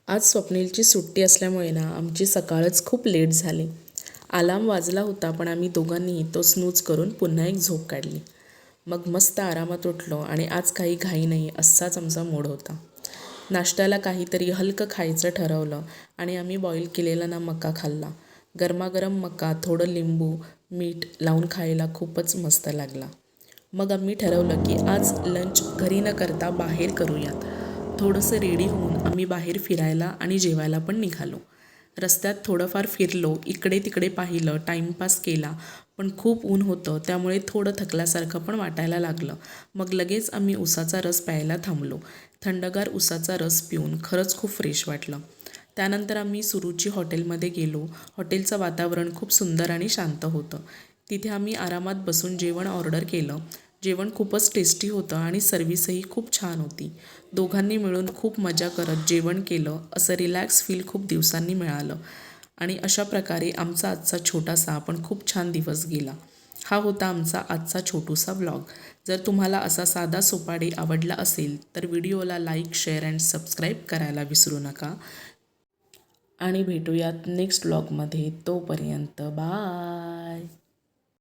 आज स्वप्नीलची सुट्टी असल्यामुळे ना आमची सकाळच खूप लेट झाली. अलार्म वाजला होता पण आम्ही दोघांनी तो स्नूज करून पुन्हा एक झोप काढली. मग मस्त आरामात उठलो आणि आज काही घाई नाही असाच आमचा मूड होता. नाश्त्याला काहीतरी हलकं खायचं ठरवलं आणि आम्ही बॉईल केलेला ना मका खाल्ला. गरमागरम मका थोडं लिंबू मीठ लावून खायला खूपच मस्त लागला. मग आम्ही ठरवलं की आज लंच घरी न करता बाहेर करूयात. थोडंसं रेडी होऊन आम्ही बाहेर फिरायला आणि जेवायला पण निघालो. रस्त्यात थोडंफार फिरलो, इकडे तिकडे पाहिलं, टाईमपास केला. पण खूप ऊन होतं त्यामुळे थोडं थकल्यासारखं पण वाटायला लागलं. मग लगेच आम्ही उसाचा रस प्यायला थांबलो. थंडगार उसाचा रस पिऊन खरंच खूप फ्रेश वाटलं. त्यानंतर आम्ही सुरुची हॉटेलमध्ये गेलो. हॉटेलचं वातावरण खूप सुंदर आणि शांत होतं. तिथे आम्ही आरामात बसून जेवण ऑर्डर केलं. जेवण खूपच टेस्टी होतं आणि सर्व्हिसही खूप छान होती. दोघांनी मिळून खूप मजा करत जेवण केलं. असं रिलॅक्स फील खूप दिवसांनी मिळालं आणि अशा प्रकारे आमचा आजचा छोटासा पण खूप छान दिवस गेला. हा होता आमचा आजचा छोटूसा व्लॉग. जर तुम्हाला असा साधा सोपा डे आवडला असेल तर व्हिडिओला लाईक, शेअर अँड सबस्क्राईब करायला विसरू नका. आणि भेटूयात नेक्स्ट व्लॉगमध्ये. तोपर्यंत बाय.